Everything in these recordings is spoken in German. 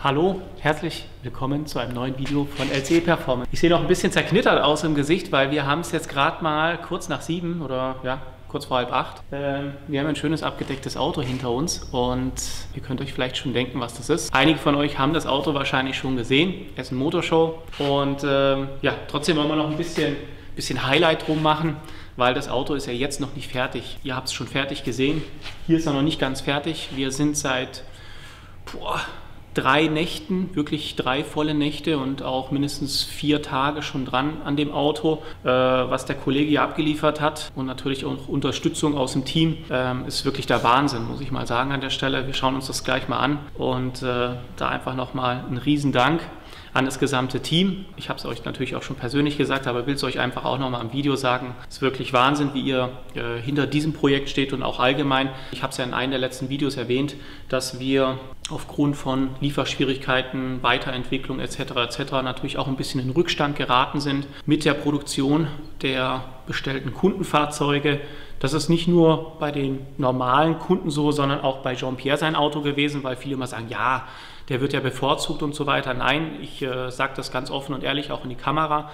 Hallo, herzlich willkommen zu einem neuen Video von LCE Performance. Ich sehe noch ein bisschen zerknittert aus im Gesicht, weil wir haben es jetzt gerade mal kurz nach 7 oder ja, kurz vor halb 8. Wir haben ein schönes abgedecktes Auto hinter uns und ihr könnt euch vielleicht schon denken, was das ist. Einige von euch haben das Auto wahrscheinlich schon gesehen. Essen Motorshow und ja, trotzdem wollen wir noch ein bisschen Highlight drum machen, weil das Auto ist ja jetzt noch nicht fertig. Ihr habt es schon fertig gesehen. Hier ist er noch nicht ganz fertig. Wir sind seit 3 Nächten, wirklich 3 volle Nächte und auch mindestens 4 Tage schon dran an dem Auto, was der Kollege hier abgeliefert hat und natürlich auch Unterstützung aus dem Team, ist wirklich der Wahnsinn, muss ich mal sagen an der Stelle. Wir schauen uns das gleich mal an und da einfach nochmal ein Riesendank an das gesamte Team. Ich habe es euch natürlich auch schon persönlich gesagt, aber will es euch einfach auch nochmal im Video sagen. Es ist wirklich Wahnsinn, wie ihr hinter diesem Projekt steht und auch allgemein. Ich habe es ja in einem der letzten Videos erwähnt, dass wir aufgrund von Lieferschwierigkeiten, Weiterentwicklung etc. natürlich auch ein bisschen in Rückstand geraten sind mit der Produktion der bestellten Kundenfahrzeuge. Das ist nicht nur bei den normalen Kunden so, sondern auch bei Jean-Pierre sein Auto gewesen, weil viele immer sagen, ja, der wird ja bevorzugt und so weiter. Nein, ich sage das ganz offen und ehrlich auch in die Kamera.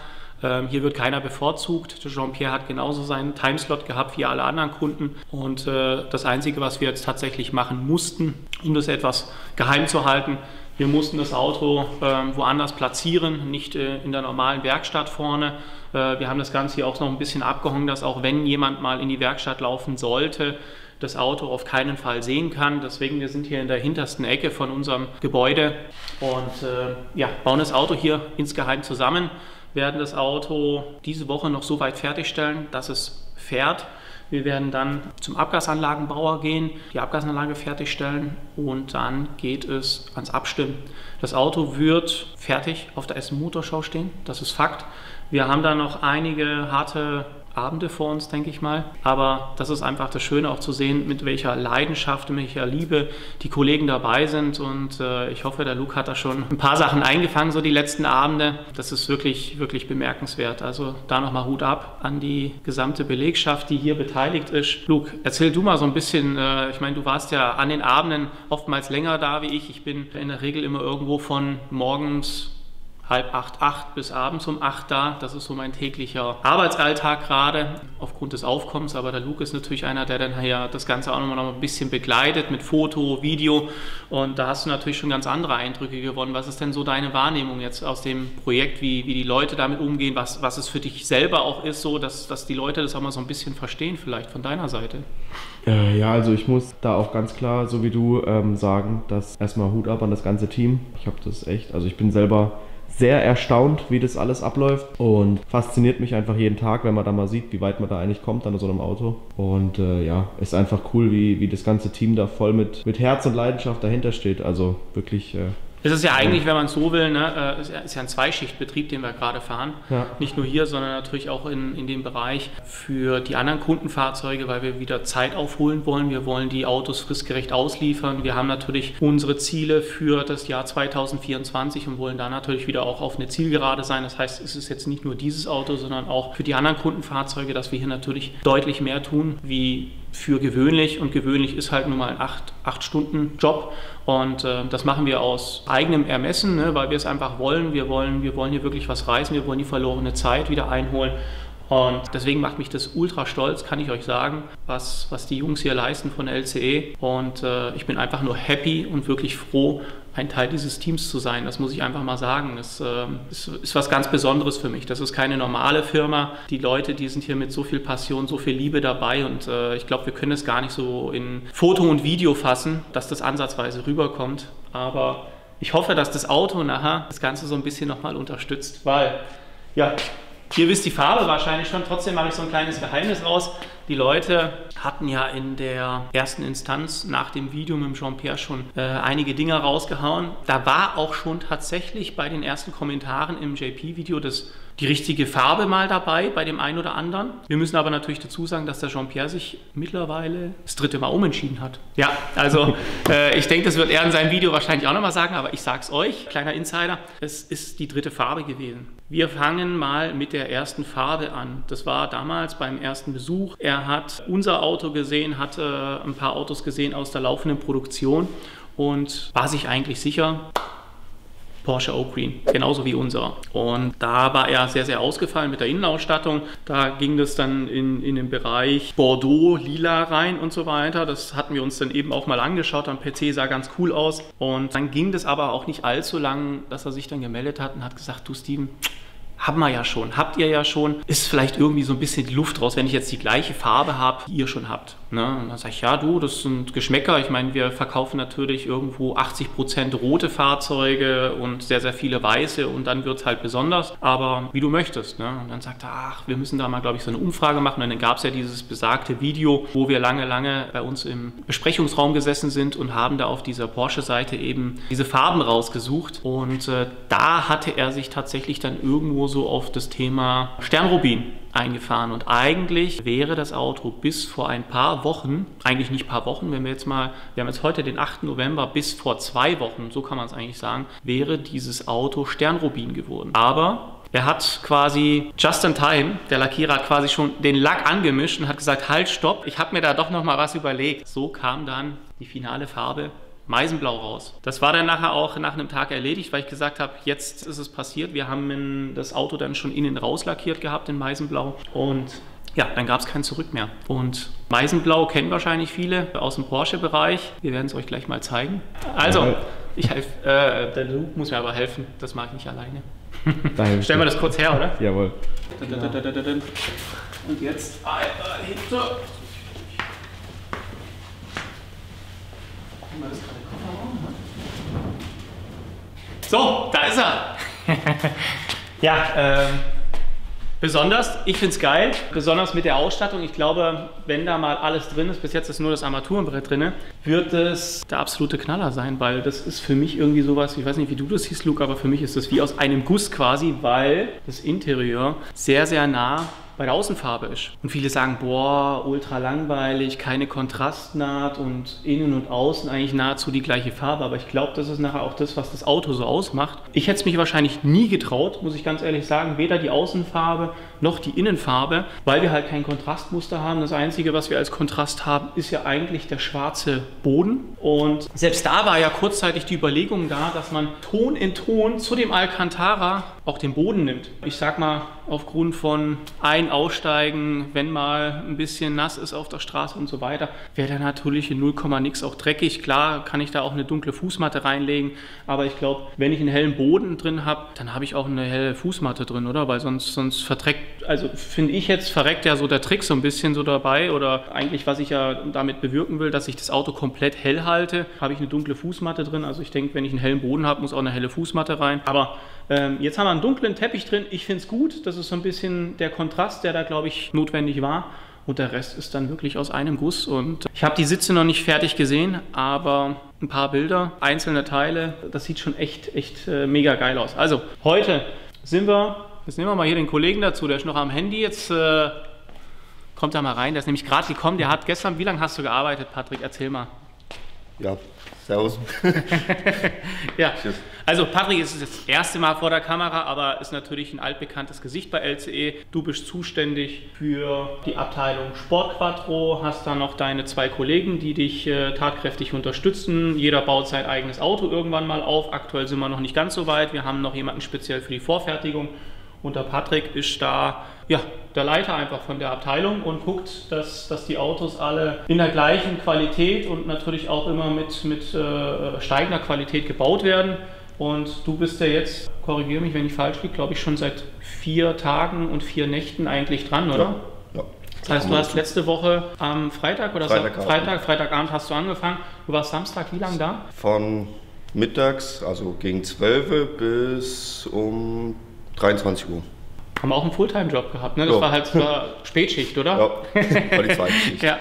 Hier wird keiner bevorzugt. Jean-Pierre hat genauso seinen Timeslot gehabt wie alle anderen Kunden. Und das Einzige, was wir jetzt tatsächlich machen mussten, um das etwas geheim zu halten, wir mussten das Auto woanders platzieren, nicht in der normalen Werkstatt vorne. Wir haben das Ganze hier auch noch ein bisschen abgehangen, dass auch wenn jemand mal in die Werkstatt laufen sollte, das Auto auf keinen Fall sehen kann. Deswegen, wir sind hier in der hintersten Ecke von unserem Gebäude und ja, bauen das Auto hier insgeheim zusammen, werden das Auto diese Woche noch so weit fertigstellen, dass es fährt. Wir werden dann zum Abgasanlagenbauer gehen, die Abgasanlage fertigstellen und dann geht es ans Abstimmen. Das Auto wird fertig auf der Essen Motorshow stehen, das ist Fakt. Wir haben da noch einige harte Abende vor uns, denke ich mal. Aber das ist einfach das Schöne auch zu sehen, mit welcher Leidenschaft, mit welcher Liebe die Kollegen dabei sind. Und ich hoffe, der Luke hat da schon ein paar Sachen eingefangen, so die letzten Abende. Das ist wirklich, wirklich bemerkenswert. Also da nochmal Hut ab an die gesamte Belegschaft, die hier beteiligt ist. Luke, erzähl du mal so ein bisschen, ich meine, du warst ja an den Abenden oftmals länger da wie ich. Ich bin in der Regel immer irgendwo von morgens 7:30 bis abends um 8 da. Das ist so mein täglicher Arbeitsalltag gerade aufgrund des Aufkommens. Aber der Luke ist natürlich einer, der dann hier das Ganze auch noch mal ein bisschen begleitet mit Foto, Video. Und da hast du natürlich schon ganz andere Eindrücke gewonnen. Was ist denn so deine Wahrnehmung jetzt aus dem Projekt, wie die Leute damit umgehen, was es für dich selber auch ist, so dass die Leute das auch mal so ein bisschen verstehen, vielleicht von deiner Seite? Ja, also ich muss da auch ganz klar, so wie du, sagen, dass erstmal Hut ab an das ganze Team. Ich habe das echt, also ich bin selber sehr erstaunt, wie das alles abläuft und fasziniert mich einfach jeden Tag, wenn man da mal sieht, wie weit man da eigentlich kommt an so einem Auto. Und ja, ist einfach cool, wie das ganze Team da voll mit Herz und Leidenschaft dahinter steht. Also wirklich. Es ist ja eigentlich, wenn man es so will, ne, ist ja ein Zweischichtbetrieb, den wir gerade fahren. Ja. Nicht nur hier, sondern natürlich auch in dem Bereich für die anderen Kundenfahrzeuge, weil wir wieder Zeit aufholen wollen. Wir wollen die Autos fristgerecht ausliefern. Wir haben natürlich unsere Ziele für das Jahr 2024 und wollen da natürlich wieder auch auf eine Zielgerade sein. Das heißt, es ist jetzt nicht nur dieses Auto, sondern auch für die anderen Kundenfahrzeuge, dass wir hier natürlich deutlich mehr tun, wie für gewöhnlich. Und gewöhnlich ist halt nur mal ein 8-Stunden-Job. Und das machen wir aus eigenem Ermessen, ne, weil wir es einfach wollen. Wir wollen hier wirklich was reißen. Wir wollen die verlorene Zeit wieder einholen. Und deswegen macht mich das ultra stolz, kann ich euch sagen, was die Jungs hier leisten von LCE. Und ich bin einfach nur happy und wirklich froh, ein Teil dieses Teams zu sein. Das muss ich einfach mal sagen. Das ist was ganz Besonderes für mich. Das ist keine normale Firma. Die Leute, die sind hier mit so viel Passion, so viel Liebe dabei. Und ich glaube, wir können es gar nicht so in Foto und Video fassen, dass das ansatzweise rüberkommt. Aber ich hoffe, dass das Auto nachher das Ganze so ein bisschen nochmal unterstützt. Weil, ja, ihr wisst die Farbe wahrscheinlich schon, trotzdem mache ich so ein kleines Geheimnis raus. Die Leute hatten ja in der ersten Instanz nach dem Video mit dem Jean-Pierre schon einige Dinge rausgehauen. Da war auch schon tatsächlich bei den ersten Kommentaren im JP-Video die richtige Farbe mal dabei bei dem einen oder anderen. Wir müssen aber natürlich dazu sagen, dass der Jean-Pierre sich mittlerweile das 3. Mal umentschieden hat. Ja, also ich denke, das wird er in seinem Video wahrscheinlich auch nochmal sagen, aber ich sag's euch, kleiner Insider, es ist die 3. Farbe gewesen. Wir fangen mal mit der ersten Farbe an. Das war damals beim ersten Besuch. Er hat unser Auto gesehen, hat ein paar Autos gesehen aus der laufenden Produktion und war sich eigentlich sicher, Porsche Oak Green, genauso wie unser. Und da war er sehr, sehr ausgefallen mit der Innenausstattung. Da ging das dann in den Bereich Bordeaux, Lila rein und so weiter. Das hatten wir uns dann eben auch mal angeschaut. Am PC sah ganz cool aus. Und dann ging das aber auch nicht allzu lang, dass er sich dann gemeldet hat und hat gesagt, du Steven, haben wir ja schon, habt ihr ja schon, ist vielleicht irgendwie so ein bisschen die Luft raus, wenn ich jetzt die gleiche Farbe habe, die ihr schon habt. Ne? Und dann sage ich, ja du, das sind Geschmäcker. Ich meine, wir verkaufen natürlich irgendwo 80% rote Fahrzeuge und sehr, sehr viele weiße und dann wird es halt besonders, aber wie du möchtest. Ne? Und dann sagt er, ach, wir müssen da mal, glaube ich, so eine Umfrage machen. Und dann gab es ja dieses besagte Video, wo wir lange, lange bei uns im Besprechungsraum gesessen sind und haben da auf dieser Porsche-Seite eben diese Farben rausgesucht. Und da hatte er sich tatsächlich dann irgendwo so auf das Thema Sternrubin eingefahren. Und eigentlich wäre das Auto bis vor ein paar Wochen, eigentlich nicht paar Wochen, wenn wir jetzt mal, wir haben jetzt heute den 8. November, bis vor 2 Wochen, so kann man es eigentlich sagen, wäre dieses Auto Sternrubin geworden. Aber er hat quasi just in time, der Lackierer hat quasi schon den Lack angemischt und hat gesagt, halt, stopp, ich habe mir da doch noch mal was überlegt. So kam dann die finale Farbe Meisenblau raus. Das war dann nachher auch nach einem Tag erledigt, weil ich gesagt habe, jetzt ist es passiert. Wir haben das Auto dann schon innen raus lackiert gehabt in Meisenblau und ja, dann gab es kein Zurück mehr. Und Meisenblau kennen wahrscheinlich viele aus dem Porsche-Bereich. Wir werden es euch gleich mal zeigen. Also, ich helfe, der Luke muss mir aber helfen, das mache ich nicht alleine. Stellen wir das kurz her, oder? Jawohl. Und jetzt einmal hinter. So, da ist er. Ja, besonders, ich finde es geil, besonders mit der Ausstattung. Ich glaube, wenn da mal alles drin ist, bis jetzt ist nur das Armaturenbrett drin, wird es der absolute Knaller sein, weil das ist für mich irgendwie sowas, ich weiß nicht, wie du das siehst, Luke, aber für mich ist das wie aus einem Guss quasi, weil das Interieur sehr, sehr nah bei der Außenfarbe ist. Und viele sagen, boah, ultra langweilig, keine Kontrastnaht und innen und außen eigentlich nahezu die gleiche Farbe. Aber ich glaube, das ist nachher auch das, was das Auto so ausmacht. Ich hätte es mich wahrscheinlich nie getraut, muss ich ganz ehrlich sagen, weder die Außenfarbe noch die Innenfarbe, weil wir halt kein Kontrastmuster haben. Das Einzige, was wir als Kontrast haben, ist ja eigentlich der schwarze Boden. Und selbst da war ja kurzzeitig die Überlegung da, dass man Ton in Ton zu dem Alcantara auch den Boden nimmt. Ich sag mal, aufgrund von Aussteigen, wenn mal ein bisschen nass ist auf der Straße und so weiter, wäre dann natürlich in 0, nix auch dreckig. Klar kann ich da auch eine dunkle Fußmatte reinlegen, aber ich glaube, wenn ich einen hellen Boden drin habe, dann habe ich auch eine helle Fußmatte drin, oder? Weil sonst verträgt, also finde ich jetzt, verreckt ja so der Trick so ein bisschen so dabei, oder eigentlich, was ich ja damit bewirken will, dass ich das Auto komplett hell halte, habe ich eine dunkle Fußmatte drin. Also ich denke, wenn ich einen hellen Boden habe, muss auch eine helle Fußmatte rein. Aber jetzt haben wir einen dunklen Teppich drin. Ich finde es gut. Das ist so ein bisschen der Kontrast, der da, glaube ich, notwendig war. Und der Rest ist dann wirklich aus einem Guss. Und ich habe die Sitze noch nicht fertig gesehen, aber ein paar Bilder, einzelne Teile, das sieht schon echt mega geil aus. Also heute sind wir, jetzt nehmen wir mal hier den Kollegen dazu, der ist noch am Handy. Jetzt kommt er mal rein. Der ist nämlich gerade gekommen. Der hat gestern, wie lange hast du gearbeitet, Patrick? Erzähl mal. Ja, servus. Ja, also Patrick ist das erste Mal vor der Kamera, aber ist natürlich ein altbekanntes Gesicht bei LCE. Du bist zuständig für die Abteilung Sportquattro, hast da noch deine 2 Kollegen, die dich tatkräftig unterstützen. Jeder baut sein eigenes Auto irgendwann mal auf. Aktuell sind wir noch nicht ganz so weit. Wir haben noch jemanden speziell für die Vorfertigung. Und der Patrick ist da, ja, der Leiter einfach von der Abteilung und guckt, dass die Autos alle in der gleichen Qualität und natürlich auch immer mit steigender Qualität gebaut werden. Und du bist ja jetzt, korrigiere mich, wenn ich falsch liege, glaube ich schon seit 4 Tagen und 4 Nächten eigentlich dran, oder? Ja. Das heißt, du hast letzte Woche am Freitag oder Freitagabend hast du angefangen. Du warst Samstag wie lange da? Von mittags, also gegen 12 bis um 23 Uhr. Haben wir auch einen Fulltime-Job gehabt, ne? Das war halt Spätschicht, oder? Ja, war die zweite Schicht. Ja.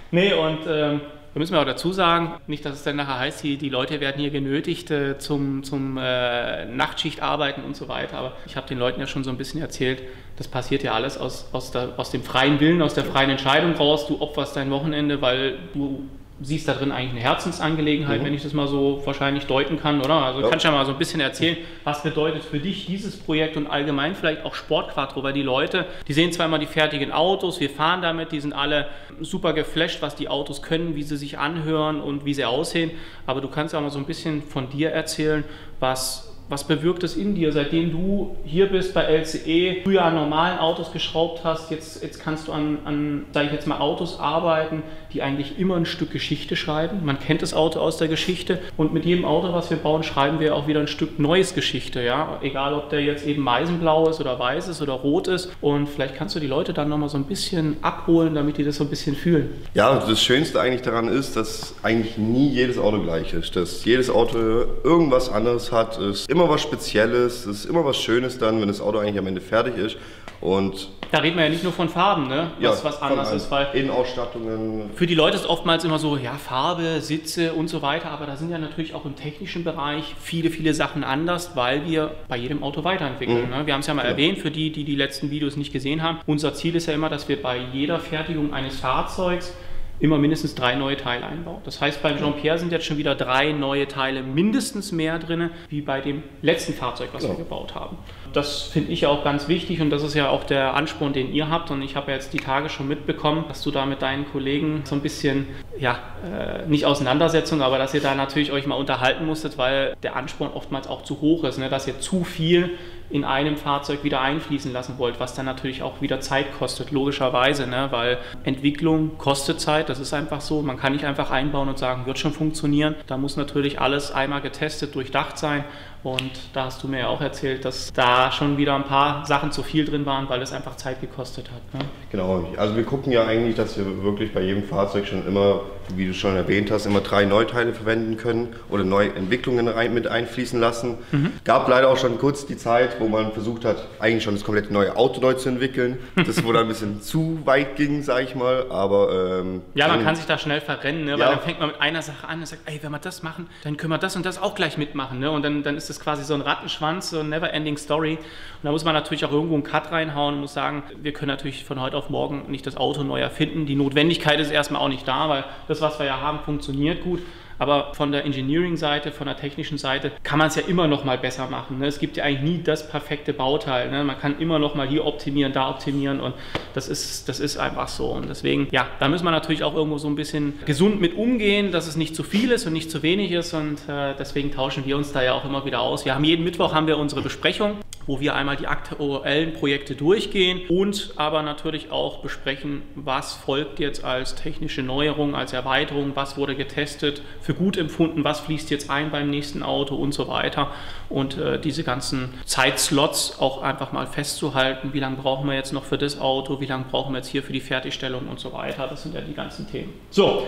Nee, und da müssen wir auch dazu sagen, nicht, dass es dann nachher heißt, die Leute werden hier genötigt zum Nachtschicht arbeiten und so weiter, aber ich habe den Leuten ja schon so ein bisschen erzählt, das passiert ja alles aus dem freien Willen, aus der freien Entscheidung raus. Du opferst dein Wochenende, weil du siehst da drin eigentlich eine Herzensangelegenheit, wenn ich das mal so wahrscheinlich deuten kann, oder? Also du kannst ja mal so ein bisschen erzählen, was bedeutet für dich dieses Projekt und allgemein vielleicht auch Sportquattro, weil die Leute, die sehen zwar immer die fertigen Autos, wir fahren damit, die sind alle super geflasht, was die Autos können, wie sie sich anhören und wie sie aussehen, aber du kannst ja mal so ein bisschen von dir erzählen, was Was bewirkt es in dir, seitdem du hier bist bei LCE, früher an normalen Autos geschraubt hast, jetzt kannst du an sage ich jetzt mal, Autos arbeiten, die eigentlich immer ein Stück Geschichte schreiben. Man kennt das Auto aus der Geschichte und mit jedem Auto, was wir bauen, schreiben wir auch wieder ein Stück neues Geschichte. Ja? Egal, ob der jetzt eben meisenblau ist oder weiß ist oder rot ist. Und vielleicht kannst du die Leute dann nochmal so ein bisschen abholen, damit die das so ein bisschen fühlen. Ja, das Schönste eigentlich daran ist, dass eigentlich nie jedes Auto gleich ist. Dass jedes Auto irgendwas anderes hat, ist immer was Spezielles, ist immer was Schönes dann, wenn das Auto eigentlich am Ende fertig ist. Und da reden wir ja nicht nur von Farben, ne? Was anders ist, weil Innenausstattungen. Für die Leute ist oftmals immer so, ja, Farbe, Sitze und so weiter, aber da sind ja natürlich auch im technischen Bereich viele Sachen anders, weil wir bei jedem Auto weiterentwickeln. Ne? Wir haben es ja mal erwähnt, für die die letzten Videos nicht gesehen haben. Unser Ziel ist ja immer, dass wir bei jeder Fertigung eines Fahrzeugs immer mindestens 3 neue Teile einbauen. Das heißt, beim Jean-Pierre sind jetzt schon wieder 3 neue Teile mindestens mehr drin, wie bei dem letzten Fahrzeug, was wir gebaut haben. Das finde ich auch ganz wichtig und das ist ja auch der Ansporn, den ihr habt. Und ich habe ja jetzt die Tage schon mitbekommen, dass du da mit deinen Kollegen so ein bisschen, ja, nicht Auseinandersetzung, aber dass ihr da natürlich euch mal unterhalten musstet, weil der Ansporn oftmals auch zu hoch ist, ne? Dass ihr zu viel in einem Fahrzeug wieder einfließen lassen wollt, was dann natürlich auch wieder Zeit kostet, logischerweise, ne? Weil Entwicklung kostet Zeit, das ist einfach so. Man kann nicht einfach einbauen und sagen, wird schon funktionieren. Da muss natürlich alles einmal getestet, durchdacht sein. Und da hast du mir ja auch erzählt, dass da schon wieder ein paar Sachen zu viel drin waren, weil es einfach Zeit gekostet hat. Ne? Genau, also wir gucken ja eigentlich, dass wir wirklich bei jedem Fahrzeug schon immer, wie du schon erwähnt hast, immer 3 Neuteile verwenden können oder neue Entwicklungen mit einfließen lassen. Gab leider auch schon kurz die Zeit, wo man versucht hat, eigentlich schon das komplette neue Auto neu zu entwickeln. Das wurde ein bisschen zu weit ging, sage ich mal, aber... ja, man kann sich da schnell verrennen, ne? Weil dann fängt man mit einer Sache an und sagt, ey, wenn wir das machen, dann können wir das und das auch gleich mitmachen. Ne? Und dann ist das quasi so ein Rattenschwanz, so eine never-ending Story. Und da muss man natürlich auch irgendwo einen Cut reinhauen und muss sagen, wir können natürlich von heute auf morgen nicht das Auto neu erfinden. Die Notwendigkeit ist erstmal auch nicht da, weil das, was wir ja haben, funktioniert gut. Aber von der Engineering-Seite, von der technischen Seite kann man es ja immer noch mal besser machen. Ne? Es gibt ja eigentlich nie das perfekte Bauteil. Ne? Man kann immer noch mal hier optimieren, da optimieren und das ist einfach so. Und deswegen, ja, da müssen wir natürlich auch irgendwo so ein bisschen gesund mit umgehen, dass es nicht zu viel ist und nicht zu wenig ist und deswegen tauschen wir uns da ja auch immer wieder aus. Jeden Mittwoch haben wir unsere Besprechung, wo wir einmal die aktuellen Projekte durchgehen und aber natürlich auch besprechen, was folgt jetzt als technische Neuerung, als Erweiterung, was wurde getestet, für gut empfunden, was fließt jetzt ein beim nächsten Auto und so weiter. Und diese ganzen Zeitslots auch einfach mal festzuhalten, wie lange brauchen wir jetzt noch für das Auto, wie lange brauchen wir jetzt hier für die Fertigstellung und so weiter. Das sind ja die ganzen Themen. So,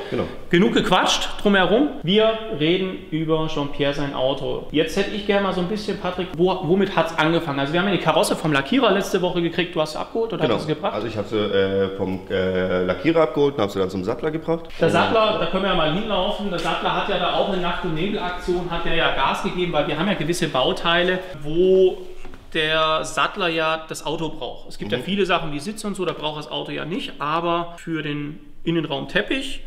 genug gequatscht drumherum. Wir reden über Jean-Pierre sein Auto. Jetzt hätte ich gerne mal so ein bisschen, Patrick, womit hat es angefangen? Also wir haben ja die Karosse vom Lackierer letzte Woche gekriegt. Du hast sie abgeholt oder hast du sie gebracht? Also ich habe sie vom Lackierer abgeholt und habe sie dann zum Sattler gebracht. Der Sattler, da können wir ja mal hinlaufen. Der Sattler hat ja da auch eine Nacht- und Nebelaktion, hat ja Gas gegeben, weil wir haben ja gewisse Bauteile, wo der Sattler ja das Auto braucht. Es gibt ja viele Sachen wie Sitze und so, da braucht das Auto ja nicht, aber für den Innenraumteppich,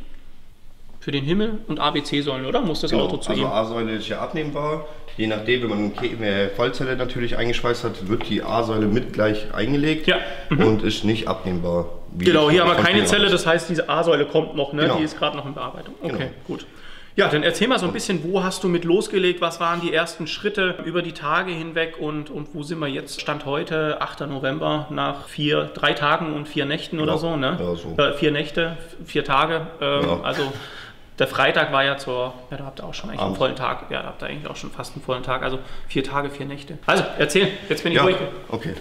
für den Himmel und ABC-Säulen, oder? Muss das Auto zu ihm? Also A-Säule ist ja abnehmbar. Je nachdem, wenn man eine Vollzelle natürlich eingeschweißt hat, wird die A-Säule mit gleich eingelegt und ist nicht abnehmbar. Genau, hier haben wir keine Zelle, das heißt, diese A-Säule kommt noch, ne? Die ist gerade noch in Bearbeitung. Okay, gut. Ja, dann erzähl mal so ein bisschen, wo hast du mit losgelegt, was waren die ersten Schritte über die Tage hinweg und wo sind wir jetzt? Stand heute, 8. November, nach 3 Tagen und 4 Nächten oder so, ne? Ja, so. 4 Nächte, 4 Tage, also der Freitag war ja da habt ihr auch schon eigentlich einen vollen Tag, ja, da habt ihr eigentlich auch schon fast einen vollen Tag, also 4 Tage, 4 Nächte. Also, erzähl, jetzt bin ich ruhig. Okay,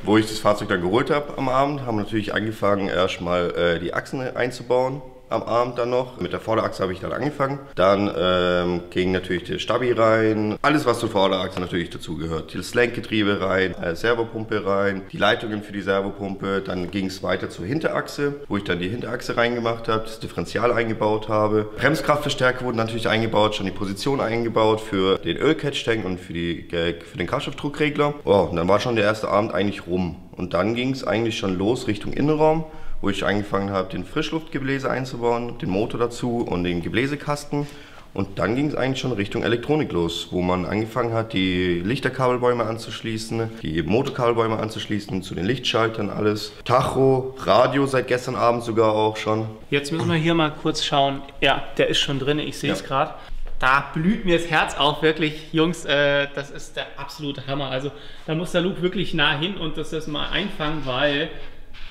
wo ich das Fahrzeug dann geholt habe am Abend, haben wir natürlich angefangen, erstmal die Achsen einzubauen. Am Abend dann noch. Mit der Vorderachse habe ich dann angefangen. Dann ging natürlich der Stabi rein. Alles, was zur Vorderachse natürlich dazugehört. Das Lenkgetriebe rein, Servopumpe rein, die Leitungen für die Servopumpe. Dann ging es weiter zur Hinterachse, wo ich dann die Hinterachse reingemacht habe, das Differential eingebaut habe. Bremskraftverstärker wurden natürlich eingebaut, schon die Position eingebaut für den Ölcatch-Tank und für den Kraftstoffdruckregler. Wow, und dann war schon der erste Abend eigentlich rum. Und dann ging es eigentlich schon los Richtung Innenraum, wo ich angefangen habe, den Frischluftgebläse einzubauen, den Motor dazu und den Gebläsekasten. Und dann ging es eigentlich schon Richtung Elektronik los, wo man angefangen hat, die Lichterkabelbäume anzuschließen, die Motorkabelbäume anzuschließen, zu den Lichtschaltern alles. Tacho, Radio seit gestern Abend sogar auch schon. Jetzt müssen wir hier mal kurz schauen. Ja, der ist schon drin, ich sehe es gerade. da blüht mir das Herz auf, wirklich, Jungs, das ist der absolute Hammer. Also da muss der Luke wirklich nah hin und das mal einfangen, weil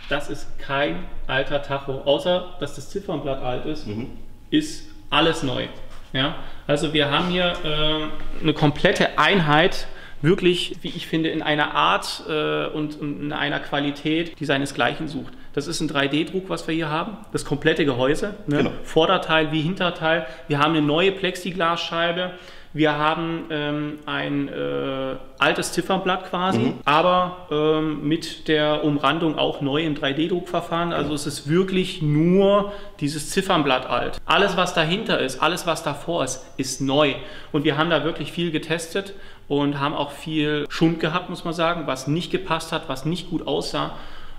das ist kein alter Tacho, außer dass das Ziffernblatt alt ist, ist alles neu. Ja? Also wir haben hier eine komplette Einheit, wirklich, wie ich finde, in einer Art und in einer Qualität, die seinesgleichen sucht. Das ist ein 3D-Druck, was wir hier haben, das komplette Gehäuse, ne? Genau. Vorderteil wie Hinterteil. Wir haben eine neue Plexiglasscheibe. Wir haben ein altes Ziffernblatt quasi, aber mit der Umrandung auch neu im 3D-Druckverfahren. Also es ist wirklich nur dieses Ziffernblatt alt. Alles, was dahinter ist, alles, was davor ist neu. Und wir haben da wirklich viel getestet und haben auch viel Schund gehabt, muss man sagen, was nicht gepasst hat, was nicht gut aussah.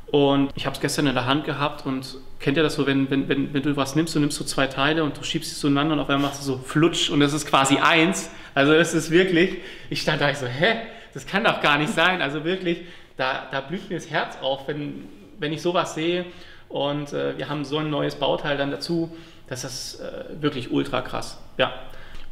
Und ich habe es gestern in der Hand gehabt und kennt ihr das so, wenn du was nimmst, du nimmst so zwei Teile und du schiebst sie zueinander und auf einmal machst du so flutsch und es ist quasi eins. Also es ist wirklich, ich stand da, ich so, hä, das kann doch gar nicht sein. Also wirklich, da blüht mir das Herz auf, wenn ich sowas sehe und wir haben so ein neues Bauteil dann dazu, das ist wirklich ultra krass, ja.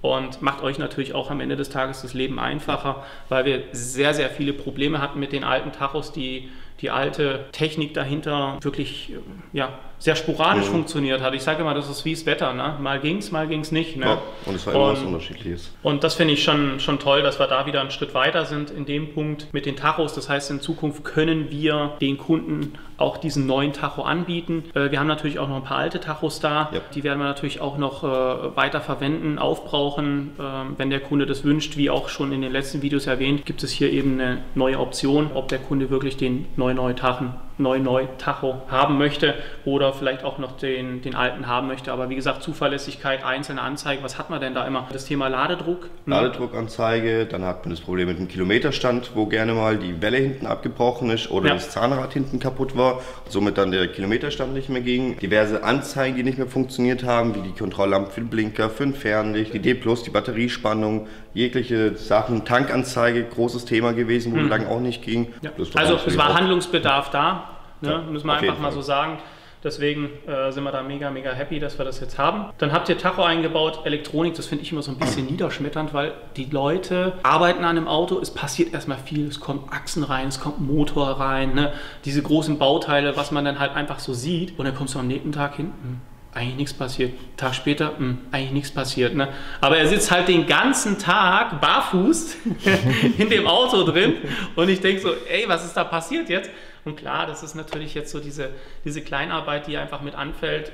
Und macht euch natürlich auch am Ende des Tages das Leben einfacher, weil wir sehr, sehr viele Probleme hatten mit den alten Tachos, die alte Technik dahinter wirklich ja, sehr sporadisch funktioniert hat. Ich sage immer, das ist wie das Wetter, ne? Mal ging's nicht. Ne? Ja, und es war immer was Unterschiedliches. Und das finde ich schon toll, dass wir da wieder einen Schritt weiter sind in dem Punkt mit den Tachos. Das heißt, in Zukunft können wir den Kunden auch diesen neuen Tacho anbieten. Wir haben natürlich auch noch ein paar alte Tachos da. Ja. Die werden wir natürlich auch noch weiter verwenden, aufbrauchen, wenn der Kunde das wünscht. Wie auch schon in den letzten Videos erwähnt, gibt es hier eben eine neue Option, ob der Kunde wirklich den neuen Tacho haben möchte oder vielleicht auch noch den alten haben möchte. Aber wie gesagt, Zuverlässigkeit, einzelne Anzeigen, was hat man denn da immer? Das Thema Ladedruck. Ladedruckanzeige, dann hat man das Problem mit dem Kilometerstand, wo gerne mal die Welle hinten abgebrochen ist oder das Zahnrad hinten kaputt war, somit dann der Kilometerstand nicht mehr ging. Diverse Anzeigen, die nicht mehr funktioniert haben, wie die Kontrolllampe für den Blinker, für ein Fernlicht, die D+, die Batteriespannung, jegliche Sachen. Tankanzeige, großes Thema gewesen, wo lange auch nicht ging. Ja. Also es war Handlungsbedarf da, ne? Ja, müssen wir einfach mal so sagen. Deswegen sind wir da mega, mega happy, dass wir das jetzt haben. Dann habt ihr Tacho eingebaut, Elektronik, das finde ich immer so ein bisschen niederschmetternd, weil die Leute arbeiten an einem Auto, es passiert erstmal viel, es kommen Achsen rein, es kommt Motor rein, ne? Diese großen Bauteile, was man dann halt einfach so sieht und dann kommst du am nächsten Tag hin, eigentlich nichts passiert. Tag später, eigentlich nichts passiert. Ne? Aber er sitzt halt den ganzen Tag barfuß in dem Auto drin und ich denke so, ey, was ist da passiert jetzt? Und klar, das ist natürlich jetzt so diese Kleinarbeit, die einfach mit anfällt,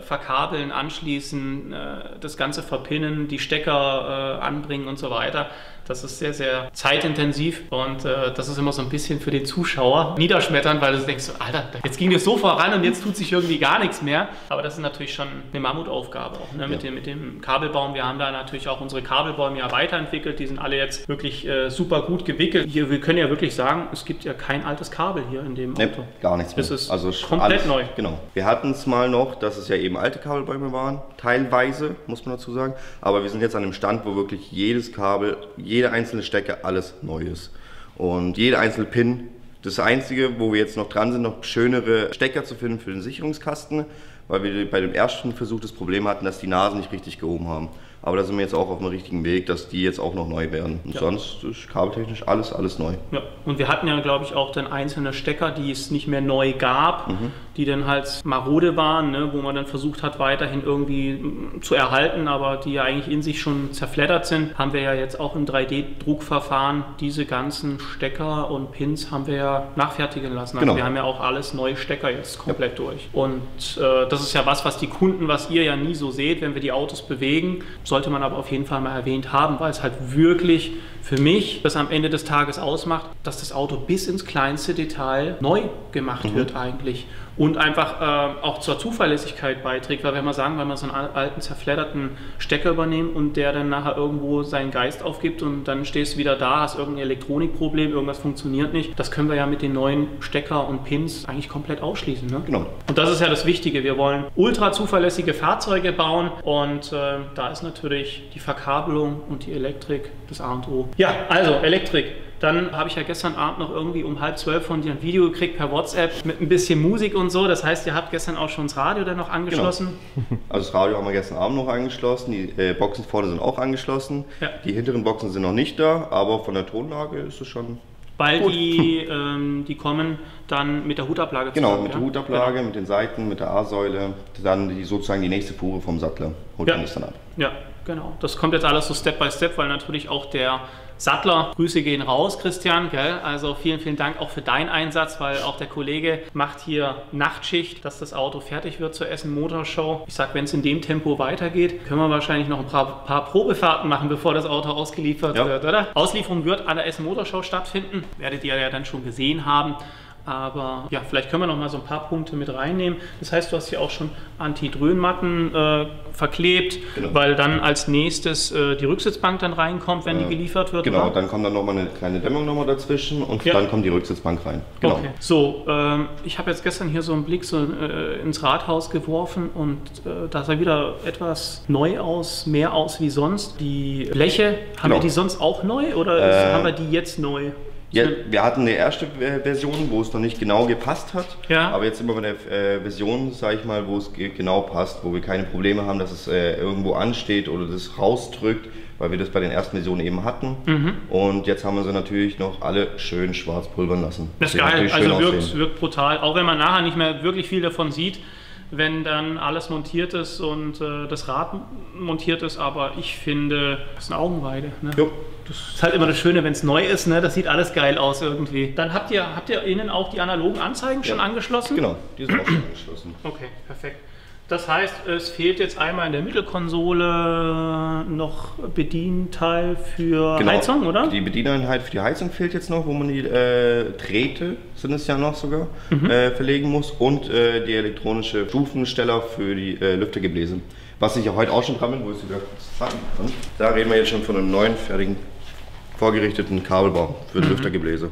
verkabeln, anschließen, das Ganze verpinnen, die Stecker anbringen und so weiter. Das ist sehr, sehr zeitintensiv und das ist immer so ein bisschen für den Zuschauer niederschmetternd, weil du denkst, so, Alter, jetzt ging das so voran und jetzt tut sich irgendwie gar nichts mehr. Aber das ist natürlich schon eine Mammutaufgabe auch, ne? Mit dem Kabelbaum. Wir haben da natürlich auch unsere Kabelbäume ja weiterentwickelt. Die sind alle jetzt wirklich super gut gewickelt. Hier, wir können ja wirklich sagen, es gibt ja kein altes Kabel hier in dem Auto. Nee, gar nichts mehr. Es ist also komplett neu. Genau. Wir hatten es mal noch, dass es ja eben alte Kabelbäume waren, teilweise, muss man dazu sagen. Aber wir sind jetzt an einem Stand, wo wirklich jedes Kabel, jede einzelne Stecker, alles neu ist. Und jede einzelne Pin. Das Einzige, wo wir jetzt noch dran sind, noch schönere Stecker zu finden für den Sicherungskasten, weil wir bei dem ersten Versuch das Problem hatten, dass die Nasen nicht richtig gehoben haben. Aber da sind wir jetzt auch auf dem richtigen Weg, dass die jetzt auch noch neu werden. Und sonst ist kabeltechnisch alles neu. Ja, und wir hatten ja, glaube ich, auch dann einzelne Stecker, die es nicht mehr neu gab, die dann halt marode waren, ne, wo man dann versucht hat, weiterhin irgendwie zu erhalten, aber die ja eigentlich in sich schon zerfleddert sind. Haben wir ja jetzt auch im 3D-Druckverfahren diese ganzen Stecker und Pins haben wir ja nachfertigen lassen. Also wir haben ja auch alles neue Stecker jetzt komplett durch. Und das ist ja was die Kunden, was ihr ja nie so seht, wenn wir die Autos bewegen, sollte man aber auf jeden Fall mal erwähnt haben, weil es halt wirklich für mich das am Ende des Tages ausmacht, dass das Auto bis ins kleinste Detail neu gemacht wird eigentlich und einfach auch zur Zuverlässigkeit beiträgt, weil wenn wir sagen, wenn wir so einen alten zerfledderten Stecker übernehmen und der dann nachher irgendwo seinen Geist aufgibt und dann stehst du wieder da, hast irgendein Elektronikproblem, irgendwas funktioniert nicht, das können wir ja mit den neuen Stecker und Pins eigentlich komplett ausschließen. Ne? Genau. Und das ist ja das Wichtige, wir wollen ultra zuverlässige Fahrzeuge bauen und da ist natürlich die Verkabelung und die Elektrik das A und O. Ja, also Elektrik. Dann habe ich ja gestern Abend noch irgendwie um 11:30 von dir ein Video gekriegt per WhatsApp mit ein bisschen Musik und so. Das heißt, ihr habt gestern auch schon das Radio dann noch angeschlossen? Genau. Also das Radio haben wir gestern Abend noch angeschlossen, die Boxen vorne sind auch angeschlossen. Ja. Die hinteren Boxen sind noch nicht da, aber von der Tonlage ist es schon weil gut. Die kommen dann mit der Hutablage zusammen. Genau, mit der Hutablage, genau. Mit den Seiten, mit der A-Säule, dann sozusagen die nächste Fuhre vom Sattler holt man das dann ab. Ja, genau. Das kommt jetzt alles so Step by Step, weil natürlich auch der Sattler, Grüße gehen raus, Christian, gell? Also vielen, vielen Dank auch für deinen Einsatz, weil auch der Kollege macht hier Nachtschicht, dass das Auto fertig wird zur Essen Motor Show. Ich sag, wenn es in dem Tempo weitergeht, können wir wahrscheinlich noch ein paar Probefahrten machen, bevor das Auto ausgeliefert wird, oder? Auslieferung wird an der Essen Motor Show stattfinden, werdet ihr ja dann schon gesehen haben. Aber ja, vielleicht können wir noch mal so ein paar Punkte mit reinnehmen. Das heißt, du hast hier auch schon Antidröhnmatten verklebt, genau. Weil dann als nächstes die Rücksitzbank dann reinkommt, wenn die geliefert wird. Genau, oder? Dann kommt dann noch mal eine kleine Dämmung noch mal dazwischen und dann kommt die Rücksitzbank rein. Genau. Okay. So, ich habe jetzt gestern hier so einen Blick so, ins Rathaus geworfen und da sah wieder etwas neu aus, mehr aus wie sonst. Die Bleche, haben wir die sonst auch neu oder haben wir die jetzt neu? Ja, wir hatten eine erste Version, wo es noch nicht genau gepasst hat, aber jetzt sind wir bei der Version, sage ich mal, wo es genau passt, wo wir keine Probleme haben, dass es irgendwo ansteht oder das rausdrückt, weil wir das bei den ersten Versionen eben hatten. Und jetzt haben wir sie natürlich noch alle schön schwarz pulvern lassen. Das ist geil, also wirkt brutal, auch wenn man nachher nicht mehr wirklich viel davon sieht, wenn dann alles montiert ist und das Rad montiert ist, aber ich finde, das ist eine Augenweide. Ne? Jo. Das ist halt immer das Schöne, wenn es neu ist, ne? Das sieht alles geil aus irgendwie. Dann habt ihr innen auch die analogen Anzeigen schon angeschlossen? Genau, die sind auch schon angeschlossen. Okay, perfekt. Das heißt, es fehlt jetzt einmal in der Mittelkonsole noch Bedienteil für Heizung, oder? Die Bedieneinheit für die Heizung fehlt jetzt noch, wo man die Drähte, sind es ja noch sogar, verlegen muss und die elektronische Stufensteller für die Lüftergebläse. Was ich ja heute auch schon dran bin, wo ich es wieder kurz zeigen kann. Da reden wir jetzt schon von einem neuen, fertigen, vorgerichteten Kabelbau für die Lüftergebläse.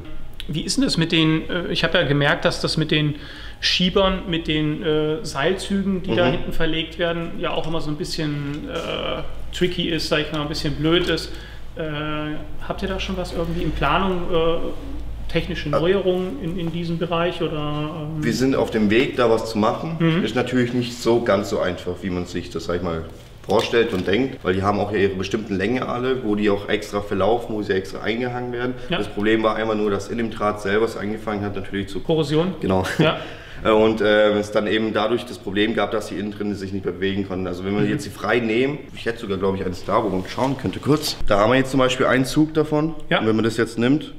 Wie ist denn das mit den, ich habe ja gemerkt, dass das mit den Schiebern, mit den Seilzügen, die da hinten verlegt werden, ja auch immer so ein bisschen tricky ist, sag ich mal, ein bisschen blöd ist. Habt ihr da schon was irgendwie in Planung, technische Neuerungen in diesem Bereich? Oder, Wir sind auf dem Weg, da was zu machen. Ist natürlich nicht so ganz so einfach, wie man sich das, sag ich mal, vorstellt und denkt, weil die haben auch ja ihre bestimmten Länge alle, wo die auch extra verlaufen, wo sie extra eingehangen werden. Ja. Das Problem war einmal nur, dass in dem Draht selber es angefangen hat, natürlich zu Korrosion. Genau. Ja. Und es dann eben dadurch das Problem gab, dass die innen drin sich nicht mehr bewegen konnten. Also wenn wir jetzt die frei nehmen, ich hätte sogar, glaube ich, eines da, wo man schauen könnte kurz. Da haben wir jetzt zum Beispiel einen Zug davon. Ja. Und wenn man das jetzt nimmt,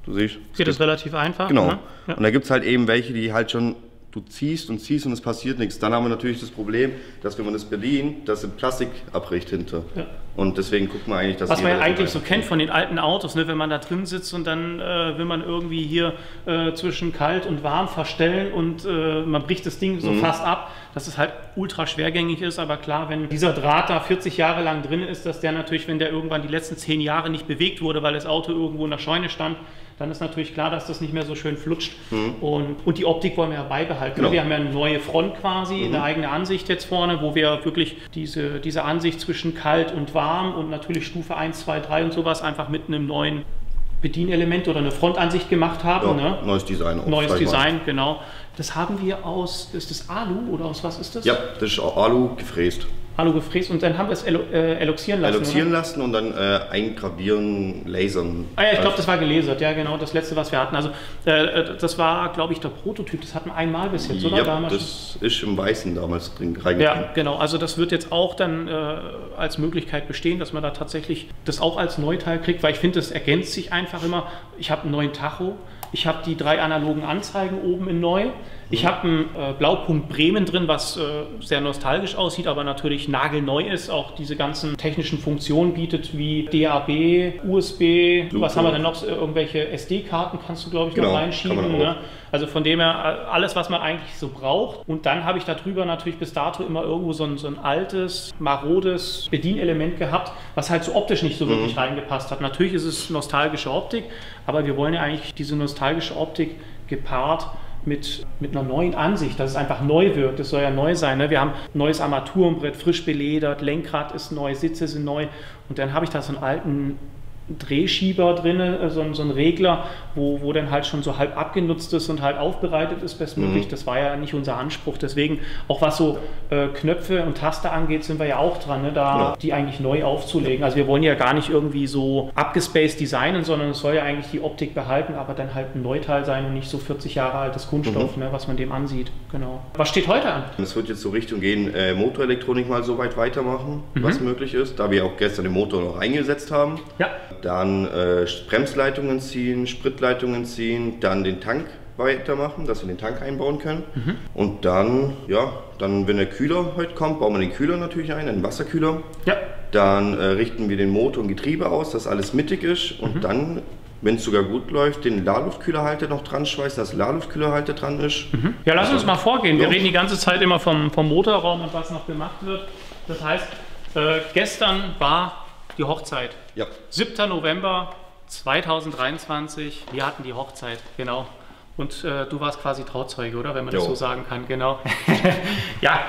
du siehst. Geht das relativ einfach. Genau. Ne? Ja. Und da gibt es halt eben welche, die halt schon du ziehst und es passiert nichts. Dann haben wir natürlich das Problem, dass wenn man das bedient, dass ein Plastik abbricht hinter. Ja. Und deswegen guckt man eigentlich, dass was man ja eigentlich so kennt von den alten Autos, ne? Wenn man da drin sitzt und dann will man irgendwie hier zwischen kalt und warm verstellen und man bricht das Ding so fast ab, dass es halt ultra schwergängig ist. Aber klar, wenn dieser Draht da 40 Jahre lang drin ist, dass der natürlich, wenn der irgendwann die letzten 10 Jahre nicht bewegt wurde, weil das Auto irgendwo in der Scheune stand, dann ist natürlich klar, dass das nicht mehr so schön flutscht. Und die Optik wollen wir ja beibehalten. Genau. Wir haben ja eine neue Front quasi, eine eigene Ansicht jetzt vorne, wo wir wirklich diese Ansicht zwischen kalt und warm und natürlich Stufe 1, 2, 3 und sowas einfach mit einem neuen Bedienelement oder eine Frontansicht gemacht haben. Ja, ne? Neues Design. Auch, neues Design, genau. Das haben wir aus, ist das Alu oder aus was ist das? Ja, das ist Alu gefräst. Alu gefräst und dann haben wir es eloxieren lassen. Eloxieren lassen und dann eingravieren, lasern. Ah ja, ich glaube, das war gelasert, ja genau, das letzte, was wir hatten. Also das war, glaube ich, der Prototyp, das hatten wir einmal bis jetzt, oder? Ja, das ist im Weißen damals drin reingekommen. Ja, genau, also das wird jetzt auch dann als Möglichkeit bestehen, dass man da tatsächlich das auch als Neuteil kriegt, weil ich finde, das ergänzt sich einfach immer. Ich habe einen neuen Tacho, ich habe die 3 analogen Anzeigen oben in neu. Ich habe einen Blaupunkt Bremen drin, was sehr nostalgisch aussieht, aber natürlich nagelneu ist, auch diese ganzen technischen Funktionen bietet, wie DAB, USB, super. Was haben wir denn noch? Irgendwelche SD-Karten kannst du, glaube ich, noch reinschieben. Ne? Also von dem her alles, was man eigentlich so braucht. Und dann habe ich darüber natürlich bis dato immer irgendwo so ein altes, marodes Bedienelement gehabt, was halt so optisch nicht so wirklich reingepasst hat. Natürlich ist es nostalgische Optik, aber wir wollen ja eigentlich diese nostalgische Optik gepaart mit einer neuen Ansicht, dass es einfach neu wirkt. Das soll ja neu sein. Ne? Wir haben ein neues Armaturenbrett, frisch beledert, Lenkrad ist neu, Sitze sind neu. Und dann habe ich da so einen alten Drehschieber drin, so ein Regler, wo dann halt schon so halb abgenutzt ist und halt aufbereitet ist bestmöglich. Das war ja nicht unser Anspruch. Deswegen, auch was so Knöpfe und Taster angeht, sind wir ja auch dran, ne, da die eigentlich neu aufzulegen. Also wir wollen ja gar nicht irgendwie so abgespaced designen, sondern es soll ja eigentlich die Optik behalten, aber dann halt ein Neuteil sein und nicht so 40 Jahre altes Kunststoff, ne, was man dem ansieht. Genau. Was steht heute an? Es wird jetzt so Richtung gehen, Motorelektronik mal so weit weitermachen, was möglich ist, da wir auch gestern den Motor noch eingesetzt haben. Ja. Dann Bremsleitungen ziehen, Spritleitungen ziehen, dann den Tank weitermachen, dass wir den Tank einbauen können. Und dann, wenn der Kühler heute kommt, bauen wir den Kühler natürlich ein, einen Wasserkühler. Ja. Dann richten wir den Motor und Getriebe aus, dass alles mittig ist. Und dann, wenn es sogar gut läuft, den Ladeluftkühlerhalter noch dran schweißen, dass der Ladeluftkühlerhalter dran ist. Ja, lass uns mal vorgehen. Wir reden die ganze Zeit immer vom Motorraum und was noch gemacht wird. Das heißt, gestern war die Hochzeit. Ja. 7. November 2023. Wir hatten die Hochzeit, genau. Und du warst quasi Trauzeuge, oder? Wenn man das so sagen kann, genau. Ja,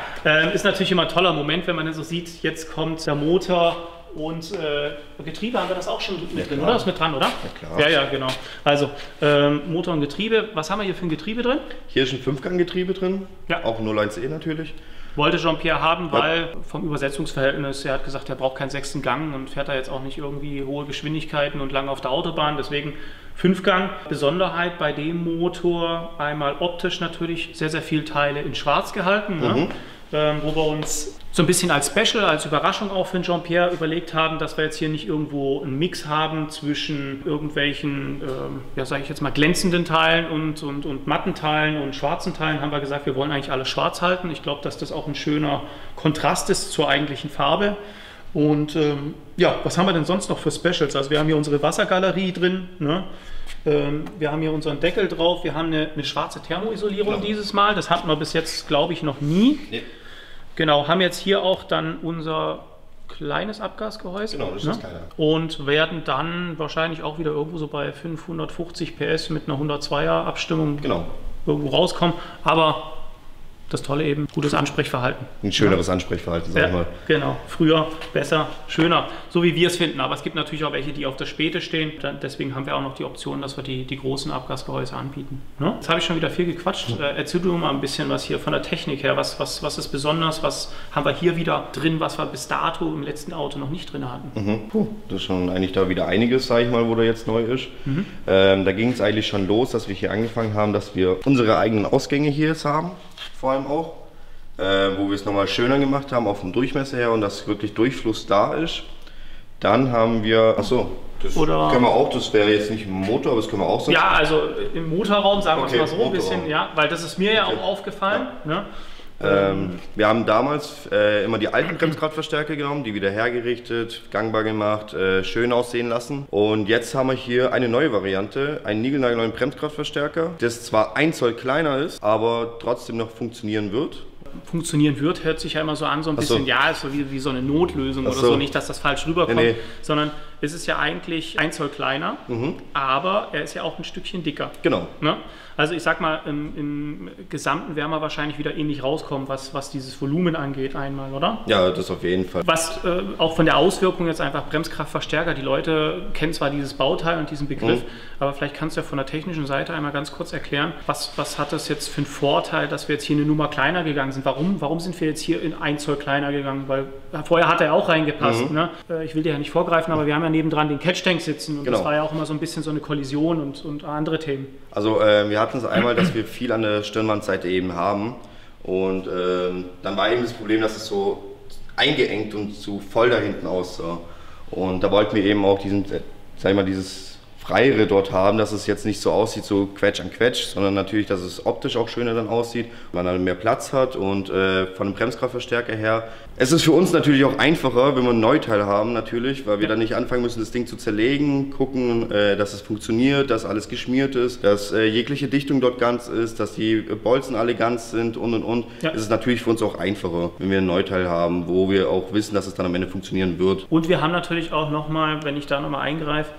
ist natürlich immer ein toller Moment, wenn man so sieht, jetzt kommt der Motor und Getriebe, haben wir das auch schon mit drin, oder? Das ist mit dran, oder? Ja, klar. Ja, genau. Also, Motor und Getriebe. Was haben wir hier für ein Getriebe drin? Hier ist ein 5-Gang-Getriebe drin, auch 01E natürlich. Wollte Jean-Pierre haben, weil vom Übersetzungsverhältnis, er hat gesagt, er braucht keinen 6. Gang und fährt da jetzt auch nicht irgendwie hohe Geschwindigkeiten und lange auf der Autobahn, deswegen 5 Gang. Besonderheit bei dem Motor, einmal optisch natürlich sehr, sehr viele Teile in schwarz gehalten, ne? Wo wir uns so ein bisschen als Special, als Überraschung auch für Jean-Pierre überlegt haben, dass wir jetzt hier nicht irgendwo einen Mix haben zwischen irgendwelchen, sage ich jetzt mal, glänzenden Teilen und matten Teilen und schwarzen Teilen, haben wir gesagt, wir wollen eigentlich alles schwarz halten. Ich glaube, dass das auch ein schöner Kontrast ist zur eigentlichen Farbe. Und was haben wir denn sonst noch für Specials? Also wir haben hier unsere Wassergalerie drin, ne? Wir haben hier unseren Deckel drauf, wir haben eine schwarze Thermoisolierung dieses Mal, das hatten wir bis jetzt, glaube ich, noch nie. Nee. Genau, haben jetzt hier auch dann unser kleines Abgasgehäuse. Genau, das ist das kleine. Und werden dann wahrscheinlich auch wieder irgendwo so bei 550 PS mit einer 102er Abstimmung irgendwo rauskommen. Aber das Tolle eben, gutes Ansprechverhalten. Ein schöneres Ansprechverhalten, sag ich mal. Genau, früher, besser, schöner, so wie wir es finden. Aber es gibt natürlich auch welche, die auf der Späte stehen. Deswegen haben wir auch noch die Option, dass wir die großen Abgasgehäuse anbieten. Ne? Jetzt habe ich schon wieder viel gequatscht. Erzähl du mal ein bisschen was hier von der Technik her. Was ist besonders? Was haben wir hier wieder drin, was wir bis dato im letzten Auto noch nicht drin hatten? Das ist schon eigentlich da wieder einiges, sage ich mal, wo da jetzt neu ist. Da ging es eigentlich schon los, dass wir hier angefangen haben, dass wir unsere eigenen Ausgänge hier jetzt haben. Vor allem auch, wo wir es nochmal schöner gemacht haben auf dem Durchmesser her und dass wirklich Durchfluss da ist. Dann haben wir, das können wir auch, das wäre jetzt nicht im Motor, aber das können wir auch so. Ja, also im Motorraum, sagen wir es mal so ein bisschen, weil das ist mir ja auch aufgefallen. Ja. Ne? Wir haben damals immer die alten Bremsgradverstärker genommen, die wieder hergerichtet, gangbar gemacht, schön aussehen lassen. Und jetzt haben wir hier eine neue Variante, einen niegelnagelneuen Bremsgradverstärker, das zwar 1 Zoll kleiner ist, aber trotzdem noch funktionieren wird. Funktionieren wird, hört sich ja immer so an, so ein bisschen, ist so wie so eine Notlösung oder so, nicht, dass das falsch rüberkommt, sondern es ist ja eigentlich 1 Zoll kleiner, aber er ist ja auch ein Stückchen dicker. Genau. Ne? Also ich sag mal, im Gesamten werden wir wahrscheinlich wieder ähnlich rauskommen, was dieses Volumen angeht einmal, oder? Ja, das auf jeden Fall. Was auch von der Auswirkung jetzt einfach Bremskraftverstärker, die Leute kennen zwar dieses Bauteil und diesen Begriff, aber vielleicht kannst du ja von der technischen Seite einmal ganz kurz erklären, was hat das jetzt für einen Vorteil, dass wir jetzt hier eine Nummer kleiner gegangen sind? Warum sind wir jetzt hier in 1 Zoll kleiner gegangen? Weil vorher hat er auch reingepasst. Ne? Ich will dir ja nicht vorgreifen, aber wir haben ja nebendran den Catch-Tank sitzen und das war ja auch immer so ein bisschen so eine Kollision und andere Themen. Also wir hatten es einmal, dass wir viel an der Stirnwandseite eben haben und dann war eben das Problem, dass es so eingeengt und zu voll da hinten aussah. Und da wollten wir eben auch dieses Freiere dort haben, dass es jetzt nicht so aussieht, so Quetsch an Quetsch, sondern natürlich, dass es optisch auch schöner dann aussieht, man dann mehr Platz hat und von dem Bremskraftverstärker her. Es ist für uns natürlich auch einfacher, wenn wir ein Neuteil haben natürlich, weil wir dann nicht anfangen müssen, das Ding zu zerlegen, gucken, dass es funktioniert, dass alles geschmiert ist, dass jegliche Dichtung dort ganz ist, dass die Bolzen alle ganz sind und. Ja. Es ist natürlich für uns auch einfacher, wenn wir ein Neuteil haben, wo wir auch wissen, dass es dann am Ende funktionieren wird. Und wir haben natürlich auch nochmal, wenn ich da nochmal eingreife,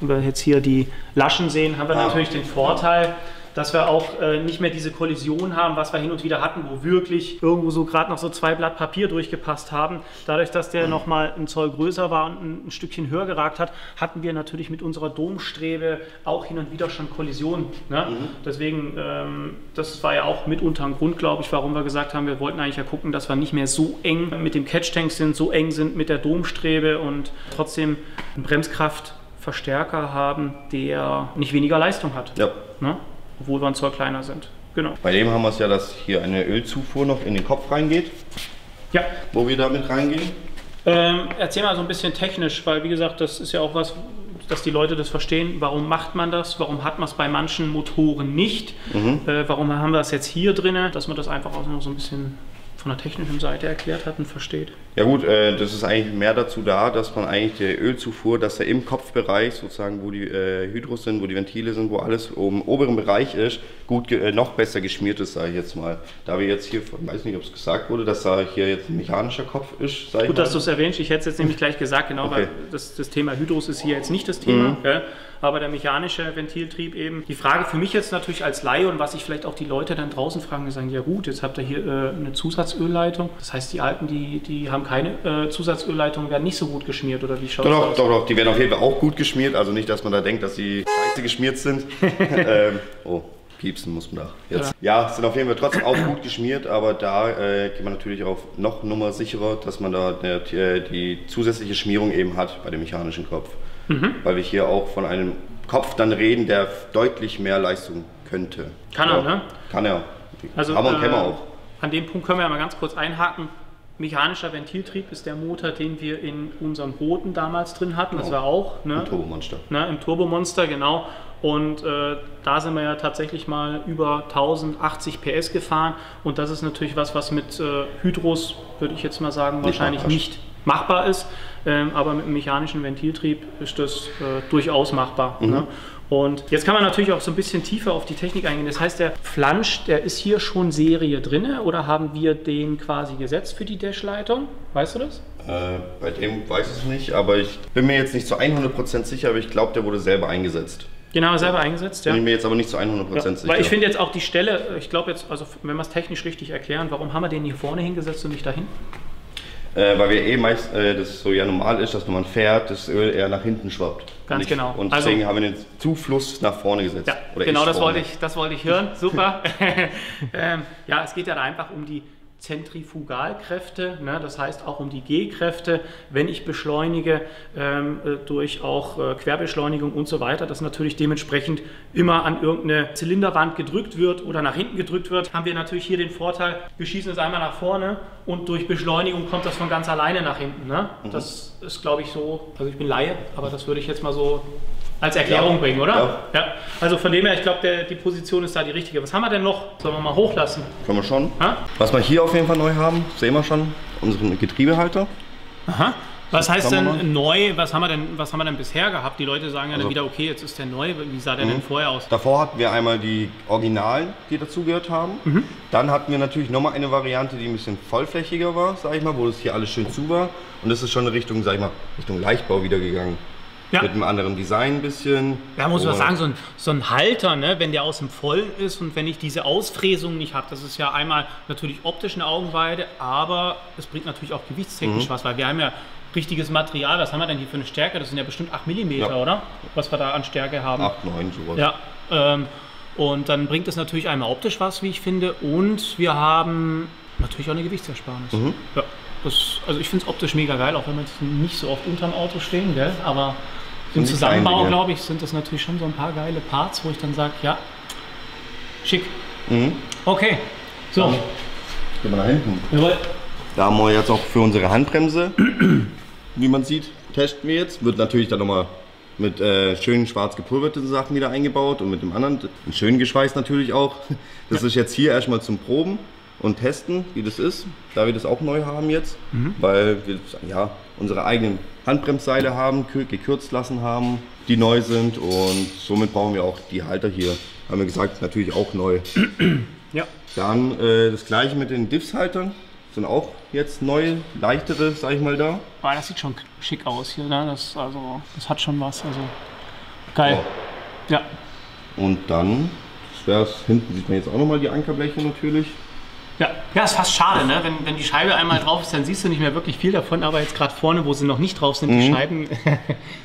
wenn wir jetzt hier die Laschen sehen, haben wir natürlich den Vorteil, dass wir auch nicht mehr diese Kollision haben, was wir hin und wieder hatten, wo wirklich irgendwo so gerade noch so 2 Blatt Papier durchgepasst haben. Dadurch, dass der nochmal ein Zoll größer war und ein Stückchen höher geragt hat, hatten wir natürlich mit unserer Domstrebe auch hin und wieder schon Kollisionen. Ne? Deswegen, das war ja auch mitunter ein Grund, glaube ich, warum wir gesagt haben, wir wollten eigentlich ja gucken, dass wir nicht mehr so eng mit dem Catch-Tank sind, so eng sind mit der Domstrebe und trotzdem einen Bremskraftverstärker haben, der nicht weniger Leistung hat. Ja. Ne? Obwohl wir ein Zoll kleiner sind. Genau. Bei dem haben wir es ja, dass hier eine Ölzufuhr noch in den Kopf reingeht. Ja. Wo wir damit reingehen. Erzähl mal so ein bisschen technisch, weil wie gesagt, das ist ja auch was, dass die Leute das verstehen. Warum macht man das? Warum hat man es bei manchen Motoren nicht? Warum haben wir das jetzt hier drin? Dass man das einfach auch noch so ein bisschen von der technischen Seite erklärt hat und versteht. Ja gut, das ist eigentlich mehr dazu da, dass man eigentlich die Ölzufuhr, dass er im Kopfbereich sozusagen, wo die Hydros sind, wo die Ventile sind, wo alles im oberen Bereich ist, gut noch besser geschmiert ist, sage ich jetzt mal. Da wir jetzt hier, ich weiß nicht, ob es gesagt wurde, dass da hier jetzt ein mechanischer Kopf ist, sage ich mal. Gut, dass du es erwähnst. Ich hätte es jetzt nämlich gleich gesagt, genau, Okay. weil das Thema Hydros ist hier jetzt nicht das Thema. Gell? Aber der mechanische Ventiltrieb eben. Die Frage für mich jetzt natürlich als Laie und was sich vielleicht auch die Leute dann draußen fragen, die sagen, ja gut, jetzt habt ihr hier eine Zusatzölleitung. Das heißt, die alten, die haben keine Zusatzölleitung, werden nicht so gut geschmiert oder wie schaut das aus? Doch, die werden auf jeden Fall auch gut geschmiert. Also nicht, dass man da denkt, dass die scheiße geschmiert sind. Oh, piepsen muss man da jetzt. Ja, sind auf jeden Fall trotzdem auch gut geschmiert, aber da geht man natürlich auf noch Nummer sicherer, dass man da die zusätzliche Schmierung eben hat bei dem mechanischen Kopf. Weil wir hier auch von einem Kopf dann reden, der deutlich mehr Leistung könnte. Kann er, ne? Kann er. Also, Hammer und Kämmer auch. An dem Punkt können wir ja mal ganz kurz einhaken. Mechanischer Ventiltrieb ist der Motor, den wir in unserem roten damals drin hatten. Das war auch Im Turbomonster. Ne, im Turbomonster, genau. Und da sind wir ja tatsächlich mal über 1080 PS gefahren. Und das ist natürlich was mit Hydros, würde ich jetzt mal sagen, wahrscheinlich nicht machbar ist. Aber mit dem mechanischen Ventiltrieb ist das durchaus machbar. Ne? Und jetzt kann man natürlich auch so ein bisschen tiefer auf die Technik eingehen. Das heißt, der Flansch, der ist hier schon Serie drin oder haben wir den quasi gesetzt für die Dashleitung? Weißt du das? Bei dem weiß ich es nicht, aber ich bin mir jetzt nicht zu 100% sicher, aber ich glaube, der wurde selber eingesetzt. Genau, selber eingesetzt, ja. Bin ich mir jetzt aber nicht zu 100% sicher. Weil ich finde jetzt auch die Stelle, ich glaube jetzt, also wenn wir es technisch richtig erklären, warum haben wir den hier vorne hingesetzt und nicht dahin? Weil wir meist, das so ja normal ist, dass wenn man fährt, das Öl eher nach hinten schwappt. Ganz genau. Und deswegen haben wir den Zufluss nach vorne gesetzt. Ja, oder genau, das wollte ich hören. Super. Ja, es geht ja da einfach um die Zentrifugalkräfte, ne? Das heißt auch um die G-Kräfte, wenn ich beschleunige durch auch Querbeschleunigung und so weiter, dass natürlich dementsprechend immer an irgendeine Zylinderwand gedrückt wird oder nach hinten gedrückt wird, haben wir natürlich hier den Vorteil, wir schießen es einmal nach vorne und durch Beschleunigung kommt das von ganz alleine nach hinten. Ne? Das ist, glaube ich, so, also ich bin Laie, aber das würde ich jetzt mal so als Erklärung bringen, oder? Ja. Also von dem her, ich glaube, die Position ist da die richtige. Was haben wir denn noch? Sollen wir mal hochlassen? Können wir schon. Ha? Was wir hier auf jeden Fall neu haben, sehen wir schon, unseren Getriebehalter. Aha. Was heißt denn neu? Was haben wir denn bisher gehabt? Die Leute sagen ja dann wieder, okay, jetzt ist der neu. Wie sah der denn vorher aus? Davor hatten wir einmal die Originalen, die dazugehört haben. Dann hatten wir natürlich nochmal eine Variante, die ein bisschen vollflächiger war, sag ich mal, wo das hier alles schön zu war. Und das ist schon in Richtung, sag ich mal, Richtung Leichtbau wieder gegangen. Ja. Mit einem anderen Design ein bisschen. Ja, muss man sagen, so ein Halter, ne, wenn der aus dem Vollen ist und wenn ich diese Ausfräsung nicht habe, das ist ja einmal natürlich optisch eine Augenweide, aber es bringt natürlich auch gewichtstechnisch was, weil wir haben ja richtiges Material. Was haben wir denn hier für eine Stärke? Das sind ja bestimmt 8 mm, oder? Was wir da an Stärke haben. 8, 9, sowas. Ja, und dann bringt es natürlich einmal optisch was, wie ich finde, und wir haben natürlich auch eine Gewichtsersparnis. Ja. Also ich finde es optisch mega geil, auch wenn wir jetzt nicht so oft unterm Auto stehen, gell? Aber im Zusammenbau, glaube ich, sind das natürlich schon so ein paar geile Parts, wo ich dann sage, ja, schick. Okay, so. Gehen wir nach hinten. Jawohl. Da haben wir jetzt auch für unsere Handbremse, wie man sieht, testen wir jetzt. Wird natürlich dann nochmal mit schönen schwarz gepulverten Sachen wieder eingebaut und mit dem anderen, schön geschweißt natürlich auch. Das ist jetzt hier erstmal zum Proben und testen, wie das ist, da wir das auch neu haben jetzt, weil wir ja unsere eigenen Handbremsseile haben, gekürzt lassen haben, die neu sind, und somit brauchen wir auch die Halter hier, haben wir gesagt, natürlich auch neu. Ja. Dann das gleiche mit den Diffs-Haltern, sind auch jetzt neue, leichtere, sag ich mal, da. Boah, das sieht schon schick aus hier, ne? Das hat schon was, also geil. Ja. Und dann Hinten sieht man jetzt auch nochmal die Ankerbleche natürlich. Ja, ist fast schade, ne? Wenn die Scheibe einmal drauf ist, dann siehst du nicht mehr wirklich viel davon, aber jetzt gerade vorne, wo sie noch nicht drauf sind, die Scheiben,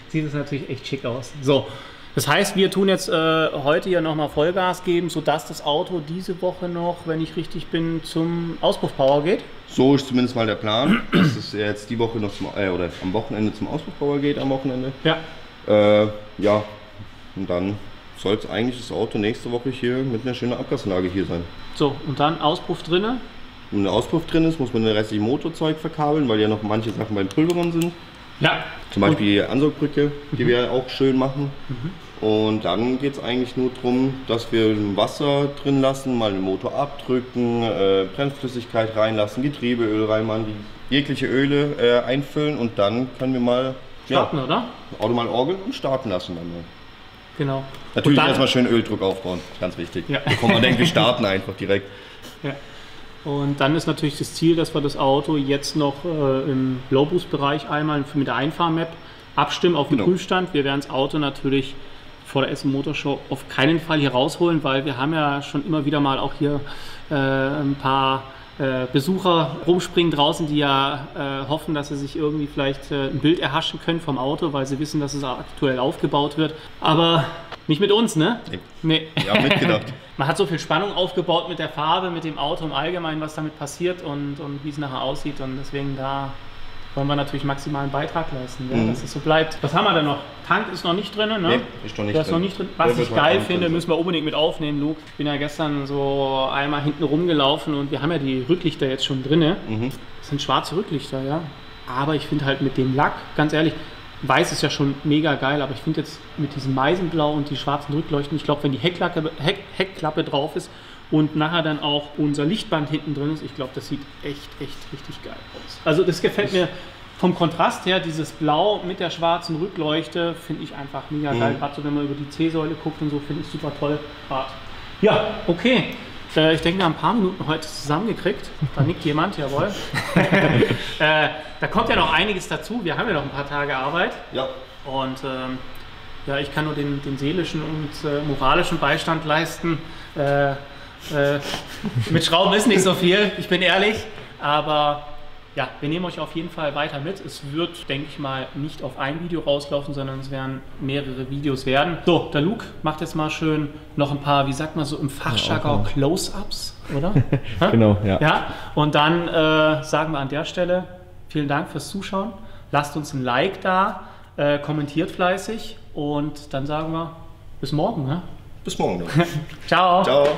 sieht es natürlich echt schick aus. So, das heißt, wir tun jetzt heute hier nochmal Vollgas geben, sodass das Auto diese Woche noch, wenn ich richtig bin, zum Auspuffpower geht. So ist zumindest mal der Plan, dass es jetzt die Woche noch oder am Wochenende zum Auspuffpower geht, am Wochenende. Ja. Ja, und dann soll es eigentlich das Auto nächste Woche hier mit einer schönen Abgasanlage hier sein. So, und dann Auspuff drinne. Wenn ein Auspuff drin ist, muss man den restlichen Motorzeug verkabeln, weil ja noch manche Sachen beim Pulverern sind. Ja. Zum Beispiel die Ansaugbrücke, die wir auch schön machen. Und dann geht es eigentlich nur darum, dass wir Wasser drin lassen, mal den Motor abdrücken, Brennflüssigkeit reinlassen, Getriebeöl reinmachen, jegliche Öle einfüllen und dann können wir mal starten, oder? Auto mal orgeln und starten lassen dann mal. Genau. Natürlich erstmal schön Öldruck aufbauen, ganz wichtig. Ja. Bevor man denkt, wir starten einfach direkt. Ja. Und dann ist natürlich das Ziel, dass wir das Auto jetzt noch im Low-Boost-Bereich einmal mit der Einfahr-Map abstimmen auf den Prüfstand. Wir werden das Auto natürlich vor der Essen Motorshow auf keinen Fall hier rausholen, weil wir haben ja schon immer wieder mal auch hier ein paar Besucher rumspringen draußen, die ja hoffen, dass sie sich irgendwie vielleicht ein Bild erhaschen können vom Auto, weil sie wissen, dass es aktuell aufgebaut wird. Aber nicht mit uns, ne? Nee. Ja, mitgedacht. Man hat so viel Spannung aufgebaut mit der Farbe, mit dem Auto im Allgemeinen, was damit passiert und wie es nachher aussieht. Und deswegen da wollen wir natürlich maximalen Beitrag leisten, dass es so bleibt. Was haben wir denn noch? Tank ist noch nicht drin, ne? Nee, ist noch nicht der ist drin. Noch nicht drin. Was ich geil finde, müssen wir unbedingt mit aufnehmen, Luke. Ich bin ja gestern so einmal hinten rumgelaufen und wir haben ja die Rücklichter jetzt schon drin. Das sind schwarze Rücklichter, ja. Aber ich finde halt mit dem Lack, ganz ehrlich, weiß ist ja schon mega geil, aber ich finde jetzt mit diesem Meisenblau und die schwarzen Rückleuchten, ich glaube, wenn die Heckklappe drauf ist und nachher dann auch unser Lichtband hinten drin ist, ich glaube, das sieht echt richtig geil aus. Also das gefällt mir vom Kontrast her, dieses Blau mit der schwarzen Rückleuchte, finde ich einfach mega geil. Gerade so, wenn man über die C-Säule guckt und so, finde ich super toll. Ja, okay. Ich denke, wir haben ein paar Minuten heute zusammengekriegt. Da nickt jemand, jawohl. Da kommt ja noch einiges dazu. Wir haben ja noch ein paar Tage Arbeit. Ja. Und ja, ich kann nur den seelischen und moralischen Beistand leisten. Mit Schrauben ist nicht so viel, ich bin ehrlich. Aber ja, wir nehmen euch auf jeden Fall weiter mit. Es wird, denke ich mal, nicht auf ein Video rauslaufen, sondern es werden mehrere Videos werden. So, der Luke macht jetzt mal schön noch ein paar, wie sagt man so im Fachjargon, Close-Ups, oder? Genau, ja. Ja, und dann sagen wir an der Stelle vielen Dank fürs Zuschauen. Lasst uns ein Like da, kommentiert fleißig und dann sagen wir bis morgen. Ne? Bis morgen. Ciao. Ciao.